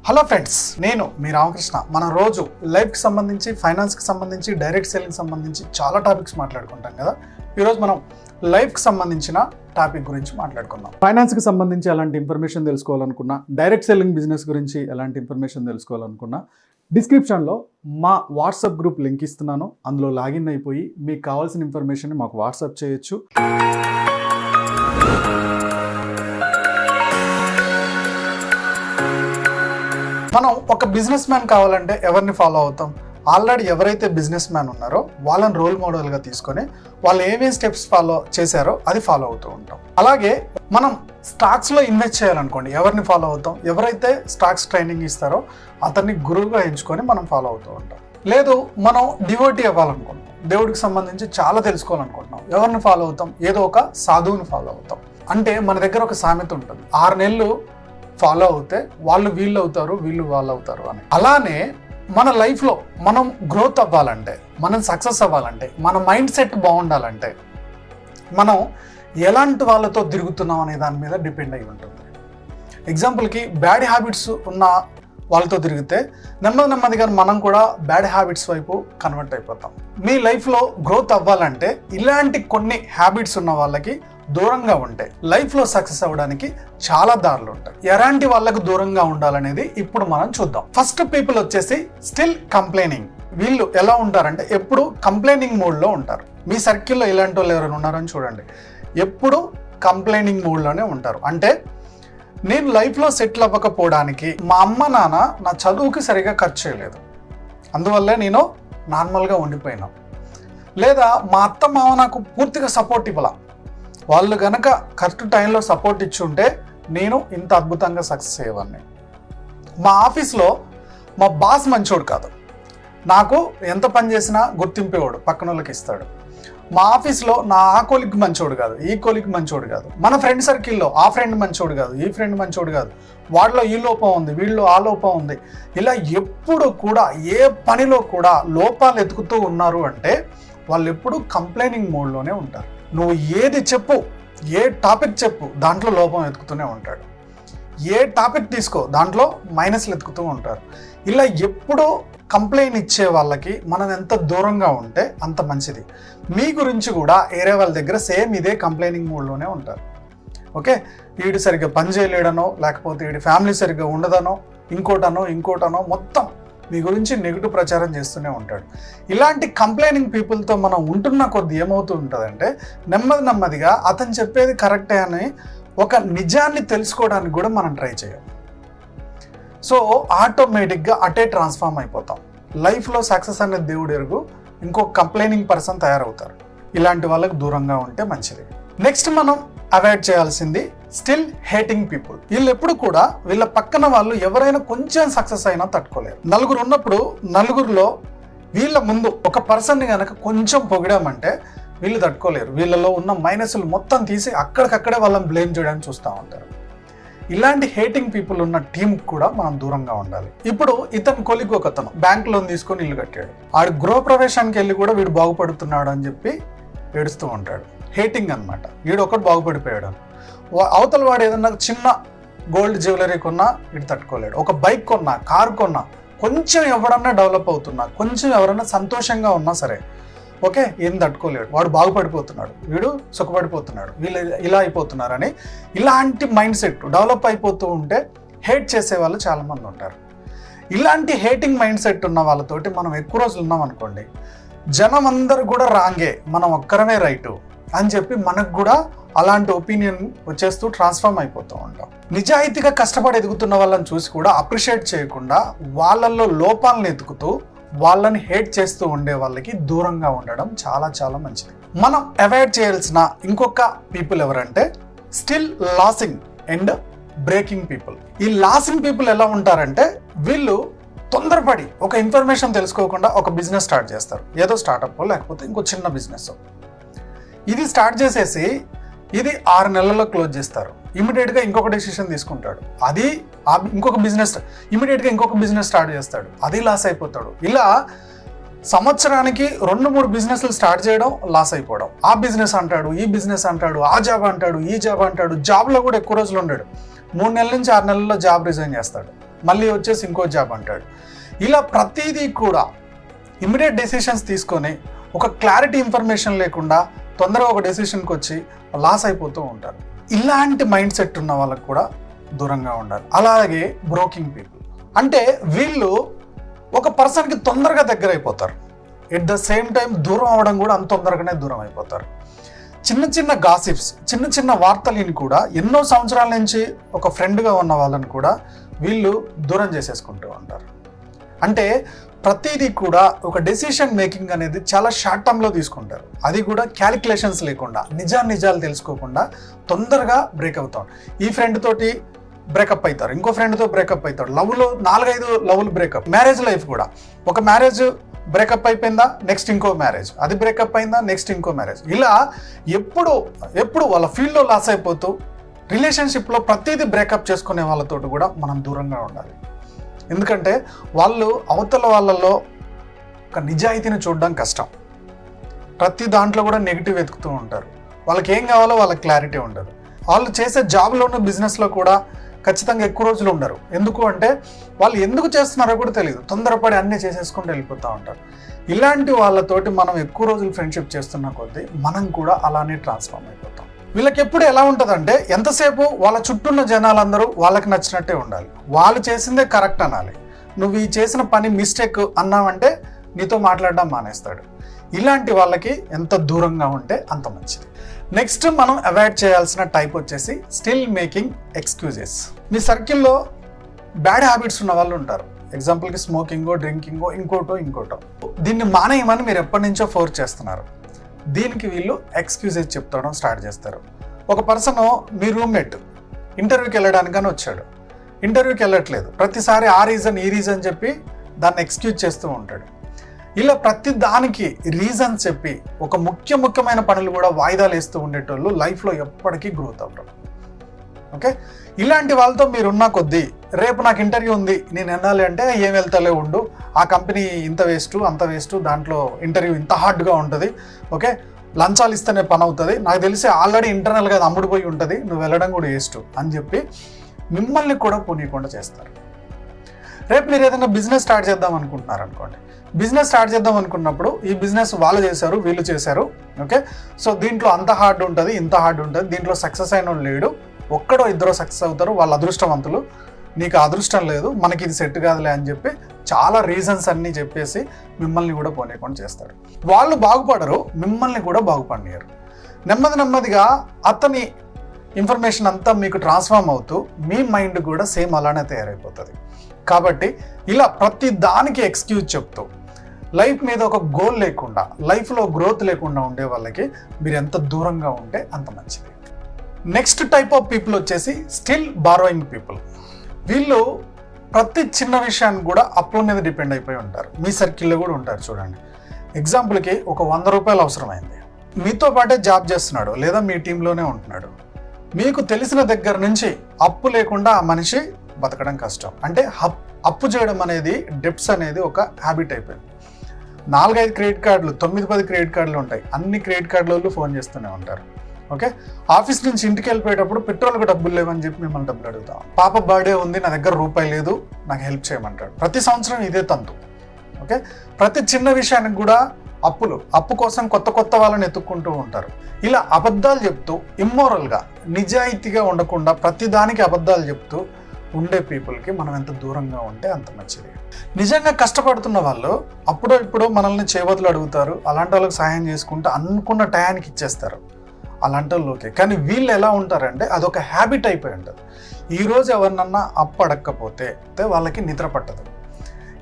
Hello friends, నేను మీ రామకృష్ణ. మన రోజు లైఫ్కి సంబంధించి, ఫైనాన్స్కి సంబంధించి, డైరెక్ట్ సెల్లింగ్ సంబంధించి చాలా టాపిక్స్ మాట్లాడుకుంటాం కదా. ఈరోజు మనం లైఫ్కి సంబంధించిన టాపిక్ గురించి మాట్లాడుకుందాం. ఫైనాన్స్కి సంబంధించి ఎలాంటి ఇన్ఫర్మేషన్ తెలుసుకోవాలనుకున్నా, డైరెక్ట్ సెల్లింగ్ బిజినెస్ గురించి ఎలాంటి ఇన్ఫర్మేషన్ తెలుసుకోవాలనుకున్నా, డిస్క్రిప్షన్లో మా వాట్సాప్ గ్రూప్ లింక్ ఇస్తున్నాను. అందులో లాగిన్ అయిపోయి మీకు కావాల్సిన ఇన్ఫర్మేషన్ మాకు వాట్సాప్ చేయొచ్చు. మనం ఒక బిజినెస్ మ్యాన్ కావాలంటే ఎవరిని ఫాలో అవుతాం? ఆల్రెడీ ఎవరైతే బిజినెస్ మ్యాన్ ఉన్నారో వాళ్ళని రోల్ మోడల్గా తీసుకొని వాళ్ళు ఏమేమి స్టెప్స్ ఫాలో చేశారో అది ఫాలో అవుతూ ఉంటాం. అలాగే మనం స్టాక్స్లో ఇన్వెస్ట్ చేయాలనుకోండి, ఎవరిని ఫాలో అవుతాం? ఎవరైతే స్టాక్స్ ట్రైనింగ్ ఇస్తారో అతన్ని గురువుగా ఎంచుకొని మనం ఫాలో అవుతూ ఉంటాం. లేదు, మనం డివోటీ అవ్వాలనుకుంటాం, దేవుడికి సంబంధించి చాలా తెలుసుకోవాలనుకుంటున్నాం, ఎవరిని ఫాలో అవుతాం? ఏదో ఒక సాధువుని ఫాలో అవుతాం. అంటే మన దగ్గర ఒక సామెత ఉంటుంది, 6 నెలలు ఫాలో అవుతే వాళ్ళు వీళ్ళు అవుతారు, వీళ్ళు వాళ్ళు అవుతారు అని. అలానే మన లైఫ్లో మనం గ్రోత్ అవ్వాలంటే, మనం సక్సెస్ అవ్వాలంటే, మన మైండ్ సెట్ బాగుండాలంటే మనం ఎలాంటి వాళ్ళతో తిరుగుతున్నాం అనే దాని మీద డిపెండ్ అయి ఉంటుంది. ఎగ్జాంపుల్కి బ్యాడ్ హ్యాబిట్స్ ఉన్న వాళ్ళతో తిరిగితే నెమ్మదిగా మనం కూడా బ్యాడ్ హ్యాబిట్స్ వైపు కన్వర్ట్ అయిపోతాం. మీ లైఫ్లో గ్రోత్ అవ్వాలంటే ఇలాంటి కొన్ని హ్యాబిట్స్ ఉన్న వాళ్ళకి దూరంగా ఉంటే లైఫ్లో సక్సెస్ అవ్వడానికి చాలా దారులు ఉంటాయి. ఎలాంటి వాళ్ళకు దూరంగా ఉండాలనేది ఇప్పుడు మనం చూద్దాం. ఫస్ట్ పీపుల్ వచ్చేసి స్టిల్ కంప్లైనింగ్. వీళ్ళు ఎలా ఉంటారంటే ఎప్పుడు కంప్లైనింగ్ మూడ్లో ఉంటారు. మీ సర్కిల్లో ఇలాంటి వాళ్ళు ఎవరైనా ఉన్నారని చూడండి, ఎప్పుడు కంప్లైనింగ్ మూడ్లోనే ఉంటారు. అంటే నేను లైఫ్లో సెటిల్ అవ్వకపోవడానికి మా అమ్మ నాన్న నా చదువుకి సరిగా ఖర్చు చేయలేదు, అందువల్లే నేను నార్మల్గా ఉండిపోయినా. లేదా మా అత్త మామ నాకు పూర్తిగా సపోర్ట్ ఇవ్వాల, వాళ్ళు కనుక కరెక్ట్ టైంలో సపోర్ట్ ఇచ్చి ఉంటే నేను ఇంత అద్భుతంగా సక్సెస్ అయ్యేవాడిని. మా ఆఫీస్లో మా బాస్ మంచోడు కాదు, నాకు ఎంత పని చేసినా గుర్తింపేవాడు, పక్కన వాళ్ళకి ఇస్తాడు. మా ఆఫీస్లో నా ఆ కొలిక్ మంచోడు కాదు, ఈ కొలిక్ మంచోడు కాదు. మన ఫ్రెండ్ సర్కిల్లో ఆ ఫ్రెండ్ మంచోడు కాదు, ఈ ఫ్రెండ్ మంచోడు కాదు. వాళ్ళలో ఈ లోపం ఉంది, వీళ్ళు ఆ లోపం ఉంది. ఇలా ఎప్పుడు కూడా ఏ పనిలో కూడా లోపాలు ఎతుకుతూ ఉన్నారు అంటే వాళ్ళు ఎప్పుడు కంప్లైనింగ్ మోడ్లోనే ఉంటారు. నువ్వు ఏది చెప్పు, ఏ టాపిక్ చెప్పు, దాంట్లో లోపం ఎతుకుతూనే ఉంటాడు. ఏ టాపిక్ తీసుకో, దాంట్లో మైనస్లు ఎతుకుతూ ఉంటారు. ఇలా ఎప్పుడూ కంప్లైంట్ ఇచ్చే వాళ్ళకి మనం ఎంత దూరంగా ఉంటే అంత మంచిది. మీ గురించి కూడా వేరే వాళ్ళ దగ్గర సేమ్ ఇదే కంప్లైనింగ్ మూడ్లోనే ఉంటారు. ఓకే, వీడు సరిగ్గా పని చేయలేడనో, లేకపోతే వీడి ఫ్యామిలీ సరిగ్గా ఉండదనో, ఇంకోటనో మొత్తం మీ గురించి నెగిటివ్ ప్రచారం చేస్తూనే ఉంటాడు. ఇలాంటి కంప్లైనింగ్ పీపుల్తో మనం ఉంటున్న కొద్ది ఏమవుతూ ఉంటుందంటే నెమ్మదిగా అతను చెప్పేది కరెక్టే అని ఒక నిజాన్ని తెలుసుకోవడానికి కూడా మనం ట్రై చేయం. సో ఆటోమేటిక్గా అటే ట్రాన్స్ఫార్మ్ అయిపోతాం. లైఫ్లో సక్సెస్ అనేది దేవుడు ఎరుగు, ఇంకో కంప్లైనింగ్ పర్సన్ తయారవుతారు. ఇలాంటి వాళ్ళకి దూరంగా ఉంటే మంచిది. నెక్స్ట్ మనం అవాయిడ్ చేయాల్సింది స్టిల్ హేటింగ్ పీపుల్. వీళ్ళు ఎప్పుడు కూడా వీళ్ళ పక్కన వాళ్ళు ఎవరైనా కొంచెం సక్సెస్ అయినా తట్టుకోలేరు. నలుగురు ఉన్నప్పుడు నలుగురిలో వీళ్ళ ముందు ఒక పర్సన్ని కనుక కొంచెం పొగిడామంటే వీళ్ళు తట్టుకోలేరు. వీళ్ళలో ఉన్న మైనస్లు మొత్తం తీసి అక్కడికక్కడే వాళ్ళని బ్లేమ్ చేయడానికి చూస్తూ ఉంటారు. ఇలాంటి హేటింగ్ పీపుల్ ఉన్న టీం కూడా మనం దూరంగా ఉండాలి. ఇప్పుడు ఇతను కొలిగ్ ఒకతను బ్యాంక్ లోన్ తీసుకొని ఇల్లు కట్టాడు. ఆడు గృహప్రవేశానికి వెళ్ళి కూడా వీడు బాగుపడుతున్నాడు అని చెప్పి ఏడుస్తూ ఉంటాడు. హేటింగ్ అనమాట. వీడు ఒకటి బాగుపడిపోయాడు. అవతల వాడు ఏదన్నా చిన్న గోల్డ్ జ్యువెలరీ కొన్నా వీడు తట్టుకోలేడు. ఒక బైక్ కొన్నా, కార్ కొన్నా, కొంచెం ఎవరన్నా డెవలప్ అవుతున్నా, కొంచెం ఎవరన్నా సంతోషంగా ఉన్నా సరే ఓకే, ఏం తట్టుకోలేడు. వాడు బాగుపడిపోతున్నాడు, వీడు సుఖపడిపోతున్నాడు, వీళ్ళు ఇలా అయిపోతున్నారని ఇలాంటి మైండ్ సెట్ డెవలప్ అయిపోతూ ఉంటే హేట్ చేసే వాళ్ళు చాలామంది ఉంటారు. ఇలాంటి హేటింగ్ మైండ్ సెట్ ఉన్న వాళ్ళతోటి మనం ఎక్కువ రోజులు ఉన్నాం అనుకోండి, జనం అందరూ కూడా రాంగే, మనం ఒక్కరమే రైటు అని చెప్పి మనకు కూడా అలాంటి ఒపీనియన్ వచ్చేస్తూ ట్రాన్స్ఫార్మ్ అయిపోతూ ఉంటాం. నిజాయితీగా కష్టపడి ఎదుగుతున్న వాళ్ళని చూసి కూడా అప్రిషియేట్ చేయకుండా వాళ్ళల్లో లోపాలను ఎదుగుతూ వాళ్ళని హేట్ చేస్తూ ఉండే వాళ్ళకి దూరంగా ఉండడం చాలా మంచిది. మనం అవాయిడ్ చేయాల్సిన ఇంకొక పీపుల్ ఎవరంటే still losing and breaking people. ఈ లాసింగ్ పీపుల్ ఎలా ఉంటారంటే వీళ్ళు తొందరపడి ఒక ఇన్ఫర్మేషన్ తెలుసుకోకుండా ఒక బిజినెస్ స్టార్ట్ చేస్తారు. ఏదో స్టార్టప్ లేకపోతే ఇంకో చిన్న బిజినెస్. ఇది స్టార్ట్ చేసేసి ఇది 6 నెలల్లో క్లోజ్ చేస్తారు. ఇమీడియట్గా ఇంకొక డెసిషన్ తీసుకుంటాడు, అది ఇంకొక బిజినెస్ ఇమీడియట్గా ఇంకొక బిజినెస్ స్టార్ట్ చేస్తాడు, అది లాస్ అయిపోతాడు. ఇలా సంవత్సరానికి 2-3 బిజినెస్లు స్టార్ట్ చేయడం, లాస్ అయిపోవడం. ఆ బిజినెస్ అంటాడు, ఈ బిజినెస్ అంటాడు, ఆ జాబ్ అంటాడు, ఈ జాబ్ అంటాడు. జాబ్లో కూడా ఎక్కువ రోజులు ఉండడు. 3 నెలల నుంచి 6 నెలల్లో జాబ్ రిజైన్ చేస్తాడు. మళ్ళీ వచ్చేసి ఇంకో జాబ్ అంటాడు. ఇలా ప్రతిదీ కూడా ఇమ్మీడియట్ డెసిషన్స్ తీసుకొని ఒక క్లారిటీ ఇన్ఫర్మేషన్ లేకుండా తొందరగా ఒక డెసిషన్కి వచ్చి లాస్ అయిపోతూ ఉంటారు. ఇలాంటి మైండ్ సెట్ ఉన్న వాళ్ళకు కూడా దూరంగా ఉండాలి. అలాగే బ్రోకింగ్ పీపుల్ అంటే వీళ్ళు ఒక పర్సన్కి తొందరగా దగ్గర అయిపోతారు, ఎట్ ద సేమ్ టైం దూరం అవ్వడం కూడా అంత తొందరగానే దూరం అయిపోతారు. చిన్న చిన్న గాసిప్స్, చిన్న చిన్న వార్తలని కూడా ఎన్నో సంవత్సరాల నుంచి ఒక ఫ్రెండ్గా ఉన్న వాళ్ళని కూడా వీళ్ళు దూరం చేసేసుకుంటూ ఉంటారు. అంటే ప్రతిదీ కూడా ఒక డెసిషన్ మేకింగ్ అనేది చాలా షార్ట్ టర్మ్లో తీసుకుంటారు. అది కూడా క్యాలిక్యులేషన్స్ లేకుండా, నిజాలు తెలుసుకోకుండా తొందరగా బ్రేక్ అవుతాం. ఈ ఫ్రెండ్ తోటి బ్రేకప్ అవుతారు, ఇంకో ఫ్రెండ్తో బ్రేకప్ అవుతారు, లవ్లో 4-5 లవ్లు బ్రేకప్. మ్యారేజ్ లైఫ్ కూడా ఒక మ్యారేజ్ బ్రేకప్ అయిపోయిందా నెక్స్ట్ ఇంకో మ్యారేజ్, అది బ్రేకప్ అయిందా నెక్స్ట్ ఇంకో మ్యారేజ్. ఇలా ఎప్పుడు వాళ్ళ ఫీల్డ్లో లాస్ అయిపోతూ రిలేషన్షిప్లో ప్రతిదీ బ్రేకప్ చేసుకునే వాళ్ళతో కూడా మనం దూరంగా ఉండాలి. ఎందుకంటే వాళ్ళు అవతల వాళ్ళలో ఒక నిజాయితీని చూడడం కష్టం. ప్రతి దాంట్లో కూడా నెగిటివ్ వెతుకుతూ ఉంటారు. వాళ్ళకి ఏం కావాలో వాళ్ళకి క్లారిటీ ఉండదు. వాళ్ళు చేసే జాబ్లోనూ బిజినెస్లో కూడా ఖచ్చితంగా ఎక్కువ రోజులు ఉండరు. ఎందుకు అంటే వాళ్ళు ఎందుకు చేస్తున్నారో కూడా తెలియదు, తొందరపడి అన్నీ చేసేసుకుంటూ వెళ్ళిపోతూ ఉంటారు. ఇలాంటి వాళ్ళతోటి మనం ఎక్కువ రోజులు ఫ్రెండ్షిప్ చేస్తున్న కొద్దీ మనం కూడా అలానే ట్రాన్స్ఫార్మ్ అయిపోతాం. వీళ్ళకి ఎప్పుడు ఎలా ఉంటుందంటే ఎంతసేపు వాళ్ళ చుట్టూ ఉన్న జనాలందరూ వాళ్ళకి నచ్చినట్టే ఉండాలి, వాళ్ళు చేసిందే కరెక్ట్ అనాలి. నువ్వు ఈ చేసిన పని మిస్టేక్ అన్నావంటే నీతో మాట్లాడడం మానేస్తాడు. ఇలాంటి వాళ్ళకి ఎంత దూరంగా ఉంటే అంత మంచిది. నెక్స్ట్ మనం అవాయిడ్ చేయాల్సిన టైప్ వచ్చేసి స్టిల్ మేకింగ్ ఎక్స్క్యూజెస్. మీ సర్కిల్లో బ్యాడ్ హ్యాబిట్స్ ఉన్న వాళ్ళు ఉంటారు. ఎగ్జాంపుల్కి స్మోకింగో, డ్రింకింగో, ఇంకోటో. దీన్ని మానేయమని మీరు ఎప్పటి నుంచో ఫోర్స్ చేస్తున్నారు. దీనికి వీళ్ళు ఎక్స్క్యూజెస్ చెప్తాడం స్టార్ట్ చేస్తారు. ఒక పర్సన్ మీ రూమ్మేట్ ఇంటర్వ్యూకి వెళ్ళడానికని వచ్చాడు, ఇంటర్వ్యూకి వెళ్ళట్లేదు, ప్రతిసారి ఆ రీజన్ ఈ రీజన్ చెప్పి దాన్ని ఎక్స్క్యూజ్ చేస్తూ ఉంటాడు. ఇలా ప్రతి దానికి రీజన్ చెప్పి ఒక ముఖ్యమైన పనులు కూడా వాయిదాలు వేస్తూ ఉండేటోళ్ళు లైఫ్లో ఎప్పటికీ గ్రోత్ అవ్వరు. ఓకే, ఇలాంటి వాళ్ళతో మీరున్న కొద్దీ రేపు నాకు ఇంటర్వ్యూ ఉంది నేను వెళ్ళాలి అంటే ఏం వెళ్తాలే ఉండు, ఆ కంపెనీ ఇంత వేస్ట్ అంత వేస్ట్, దాంట్లో ఇంటర్వ్యూ ఇంత హార్డ్గా ఉంటుంది, ఓకే లంచాలు ఇస్తేనే పని అవుతుంది, నాకు తెలిసి ఆల్రెడీ ఇంటర్నల్గా అది అమ్ముడుపోయి ఉంటుంది, నువ్వు వెళ్ళడం కూడా వేస్ట్ అని చెప్పి మిమ్మల్ని కూడా పోనీయకుండా చేస్తారు. రేపు మీరు ఏదైనా బిజినెస్ స్టార్ట్ చేద్దాం అనుకుంటున్నారు అనుకోండి, బిజినెస్ స్టార్ట్ చేద్దాం అనుకున్నప్పుడు ఈ బిజినెస్ వాళ్ళు చేశారు వీళ్ళు చేశారు, ఓకే సో దీంట్లో అంత హార్డ్ ఉంటుంది ఇంత హార్డ్ ఉంటుంది, దీంట్లో సక్సెస్ అయిన వాళ్ళు లేడు, ఒక్కడో ఇద్దరో సక్సెస్ అవుతారు, వాళ్ళు అదృష్టవంతులు, నీకు అదృష్టం లేదు, మనకి ఇది సెట్ కాదులే అని చెప్పి చాలా రీజన్స్ అన్నీ చెప్పేసి మిమ్మల్ని కూడా పోనీయకుండా చేస్తారు. వాళ్ళు బాగుపడరు, మిమ్మల్ని కూడా బాగుపడనియరు. నెమ్మదిగా అతని ఇన్ఫర్మేషన్ అంతా మీకు ట్రాన్స్ఫార్మ్ అవుతూ మీ మైండ్ కూడా సేమ్ అలానే తయారైపోతుంది. కాబట్టి ఇలా ప్రతి దానికి ఎక్స్క్యూజ్ చెప్తూ లైఫ్ మీద ఒక గోల్ లేకుండా, లైఫ్లో గ్రోత్ లేకుండా ఉండే వాళ్ళకి మీరు ఎంత దూరంగా ఉంటే అంత మంచిది. నెక్స్ట్ టైప్ ఆఫ్ పీపుల్ వచ్చేసి స్టిల్ బారోయింగ్ పీపుల్. వీళ్ళు ప్రతి చిన్న విషయాన్ని కూడా అప్పుల మీద డిపెండ్ అయిపోయి ఉంటారు. మీ సర్కిల్లో కూడా ఉంటారు. చూడండి, ఎగ్జాంపుల్కి ఒక 100 రూపాయలు అవసరమైంది, మీతో పాటే జాబ్ చేస్తున్నాడు లేదా మీ టీంలోనే ఉంటున్నాడు, మీకు తెలిసిన దగ్గర నుంచి అప్పు లేకుండా ఆ మనిషి బతకడం కష్టం. అంటే అప్పు చేయడం అనేది, డెప్స్ అనేది ఒక హ్యాబిట్ అయిపోయింది. 4-5 క్రెడిట్ కార్డులు, 9-10 క్రెడిట్ కార్డులు ఉంటాయి, అన్ని క్రెడిట్ కార్డులలో ఫోన్ చేస్తూనే ఉంటారు. ఓకే, ఆఫీస్ నుంచి ఇంటికి వెళ్ళిపోయేటప్పుడు పెట్రోల్కి డబ్బులు లేవని చెప్పి మిమ్మల్ని డబ్బులు అడుగుతాం. పాప బర్త్డే ఉంది, నా దగ్గర రూపాయి లేదు, నాకు హెల్ప్ చేయమంటాడు. ప్రతి సంవత్సరం ఇదే తంతు. ఓకే, ప్రతి చిన్న విషయానికి కూడా అప్పు కోసం కొత్త వాళ్ళని ఎత్తుక్కుంటూ ఉంటారు. ఇలా అబద్ధాలు చెప్తూ ఇమ్మోరల్గా, నిజాయితీగా ఉండకుండా ప్రతి దానికి అబద్ధాలు చెప్తూ ఉండే పీపుల్కి మనం ఎంత దూరంగా ఉంటే అంత మంచిది. నిజంగా కష్టపడుతున్న వాళ్ళు అప్పుడో ఇప్పుడు మనల్ని చేబదులు అడుగుతారు, అలాంటి వాళ్ళకి సహాయం చేసుకుంటూ అనుకున్న టయానికి ఇచ్చేస్తారు, అలాంటి వాళ్ళకి. కానీ వీళ్ళు ఎలా ఉంటారంటే అదొక హ్యాబిట్ అయిపోయి ఉంటుంది. ఈరోజు ఎవరినన్నా అప్పు అడగకపోతే వాళ్ళకి నిద్ర పట్టదు.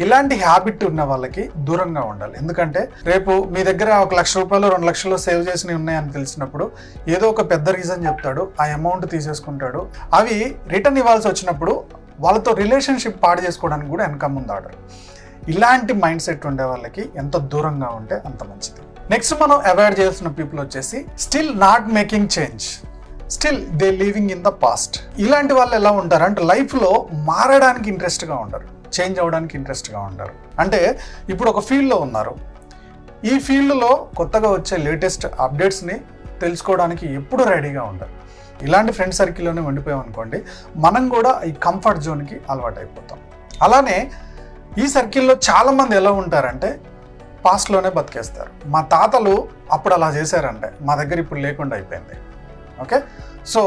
ఇలాంటి హ్యాబిట్ ఉన్న వాళ్ళకి దూరంగా ఉండాలి. ఎందుకంటే రేపు మీ దగ్గర 1 లక్ష రూపాయలు 2 లక్షలు సేవ్ చేసినవి ఉన్నాయని తెలిసినప్పుడు ఏదో ఒక పెద్ద రీజన్ చెప్తాడు, ఆ అమౌంట్ తీసేసుకుంటాడు. అవి రిటర్న్ ఇవ్వాల్సి వచ్చినప్పుడు వాళ్ళతో రిలేషన్షిప్ పాడు చేసుకోవడానికి కూడా వెనక ముందు ఆర్డర్. ఇలాంటి మైండ్ సెట్ ఉండే వాళ్ళకి ఎంత దూరంగా ఉంటే అంత మంచిది. నెక్స్ట్ మనం అవాయిడ్ చేయాల్సిన పీపుల్ వచ్చేసి still not making change, still they living in the past. ఇలాంటి వాళ్ళు ఎలా ఉంటారు అంటే లైఫ్లో మారడానికి ఇంట్రెస్ట్గా ఉండరు, చేంజ్ అవ్వడానికి ఇంట్రెస్ట్గా ఉంటారు. అంటే ఇప్పుడు ఒక ఫీల్డ్లో ఉన్నారు, ఈ ఫీల్డ్లో కొత్తగా వచ్చే లేటెస్ట్ అప్డేట్స్ని తెలుసుకోవడానికి ఎప్పుడు రెడీగా ఉండరు. ఇలాంటి ఫ్రెండ్ సర్కిల్లోనే ఉండిపోయాం అనుకోండి, మనం కూడా ఈ కంఫర్ట్ జోన్కి అలవాటు అయిపోతాం. అలానే ఈ సర్కిల్లో చాలామంది ఎలా ఉంటారంటే పాస్ట్లోనే బతికేస్తారు. మా తాతలు అప్పుడు అలా చేశారంటే మా దగ్గర ఇప్పుడు లేకుండా అయిపోయింది. ఓకే, సో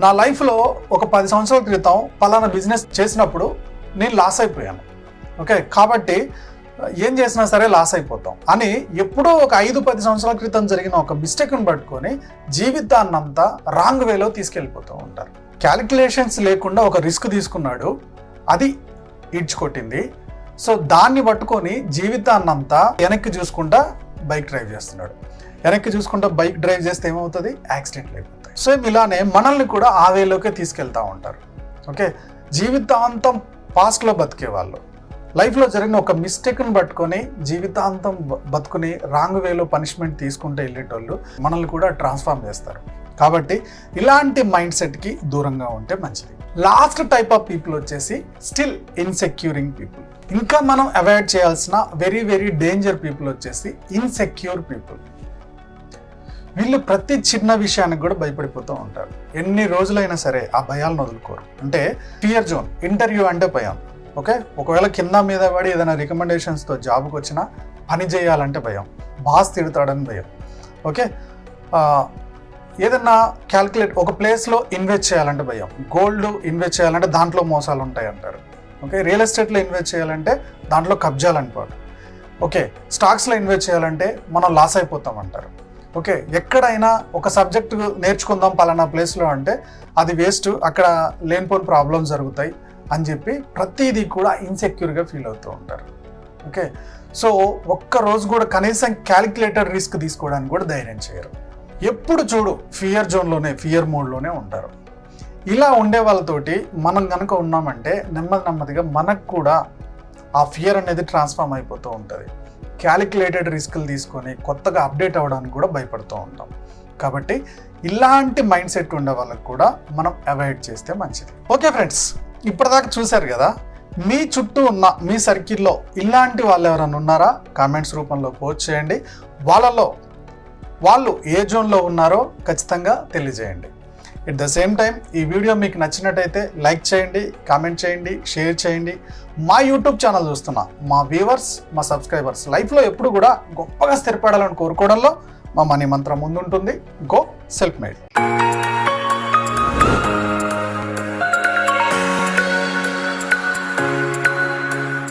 నా లైఫ్లో ఒక 10 సంవత్సరాల క్రితం పలానా బిజినెస్ చేసినప్పుడు నేను లాస్ అయిపోయాను. ఓకే, కాబట్టి ఏం చేసినా సరే లాస్ అయిపోతాం అని ఎప్పుడో ఒక 5-10 సంవత్సరాల క్రితం జరిగిన ఒక మిస్టేక్ని పట్టుకొని జీవితాన్నంతా రాంగ్ వేలో తీసుకెళ్ళిపోతూ ఉంటారు. క్యాలిక్యులేషన్స్ లేకుండా ఒక రిస్క్ తీసుకున్నాడు, అది ఇడ్చుకొట్టింది. సో దాన్ని పట్టుకొని జీవితాన్నంతా వెనక్కి చూసుకుంటా బైక్ డ్రైవ్ చేస్తున్నాడు. వెనక్కి చూసుకుంటా బైక్ డ్రైవ్ చేస్తే ఏమవుతుంది? యాక్సిడెంట్లు అయిపోతాయి. సో ఇలానే మనల్ని కూడా ఆ వేలోకే తీసుకెళ్తూ ఉంటారు. ఓకే, జీవితాంతం పాస్ట్లో బతికే వాళ్ళు లైఫ్లో జరిగిన ఒక మిస్టేక్ని పట్టుకొని జీవితాంతం బతుకుని రాంగ్ వేలో పనిష్మెంట్ తీసుకుంటూ వెళ్ళేటోళ్ళు మనల్ని కూడా ట్రాన్స్ఫార్మ్ చేస్తారు. కాబట్టి ఇలాంటి మైండ్ సెట్కి దూరంగా ఉంటే మంచిది. లాస్ట్ టైప్ ఆఫ్ పీపుల్ వచ్చేసి స్టిల్ ఇన్సెక్యూరింగ్ పీపుల్. ఇంకా మనం అవాయిడ్ చేయాల్సిన వెరీ వెరీ డేంజర్ పీపుల్ వచ్చేసి ఇన్సెక్యూర్ పీపుల్. వీళ్ళు ప్రతి చిన్న విషయానికి కూడా భయపడిపోతూ ఉంటారు. ఎన్ని రోజులైనా సరే ఆ భయాలను వదులుకోరు. అంటే ఫియర్ జోన్. ఇంటర్వ్యూ అంటే భయం. ఓకే, ఒకవేళ కింద మీద పడి ఏదైనా రికమెండేషన్స్తో జాబ్కి వచ్చినా పని చేయాలంటే భయం, బాస్ తిడతాడని భయం. ఓకే, ఏదన్నా క్యాల్కులేట్ ఒక ప్లేస్లో ఇన్వెస్ట్ చేయాలంటే భయం, గోల్డ్ ఇన్వెస్ట్ చేయాలంటే దాంట్లో మోసాలు ఉంటాయి అంటారు. ఓకే, రియల్ ఎస్టేట్లో ఇన్వెస్ట్ చేయాలంటే దాంట్లో కబ్జాలు అనుకోడు. ఓకే, స్టాక్స్లో ఇన్వెస్ట్ చేయాలంటే మనం లాస్ అయిపోతాం అంటారు. ఓకే, ఎక్కడైనా ఒక సబ్జెక్టు నేర్చుకుందాం పలానా ప్లేస్లో అంటే అది వేస్ట్, అక్కడ లేనిపోని ప్రాబ్లమ్స్ జరుగుతాయి అని చెప్పి ప్రతిదీ కూడా ఇన్సెక్యూర్గా ఫీల్ అవుతూ ఉంటారు. ఓకే, సో ఒక్కరోజు కూడా కనీసం క్యాలిక్యులేటెడ్ రిస్క్ తీసుకోవడానికి కూడా ధైర్యం చేయరు. ఎప్పుడు చూడు ఫియర్ జోన్లోనే, ఫియర్ మోడ్లోనే ఉంటారు. ఇలా ఉండే వాళ్ళతోటి మనం కనుక ఉన్నామంటే నెమ్మదిగా మనకు కూడా ఆ ఫియర్ అనేది ట్రాన్స్ఫార్మ్ అయిపోతూ ఉంటుంది. క్యాలిక్యులేటెడ్ రిస్కులు తీసుకొని కొత్తగా అప్డేట్ అవ్వడానికి కూడా భయపడుతూ ఉంటాం. కాబట్టి ఇలాంటి మైండ్ సెట్ ఉండే వాళ్ళకు కూడా మనం అవాయిడ్ చేస్తే మంచిది. ఓకే ఫ్రెండ్స్, ఇప్పటిదాకా చూశారు కదా, మీ చుట్టూ ఉన్న మీ సర్కిల్లో ఇలాంటి వాళ్ళు ఎవరైనా ఉన్నారా? కామెంట్స్ రూపంలో పోస్ట్ చేయండి. వాళ్ళు ఏ జోన్లో ఉన్నారో ఖచ్చితంగా తెలియజేయండి. ఎట్ ద సేమ్ టైం ఈ వీడియో మీకు నచ్చినట్టయితే లైక్ చేయండి, కామెంట్ చేయండి, షేర్ చేయండి. మా యూట్యూబ్ ఛానల్ చూస్తున్న మా వ్యూవర్స్, మా సబ్స్క్రైబర్స్ లైఫ్లో ఎప్పుడు కూడా గొప్పగా స్థిరపడాలని కోరుకోవడంలో మా మనీ మంత్రం ముందుంటుంది. Go self made.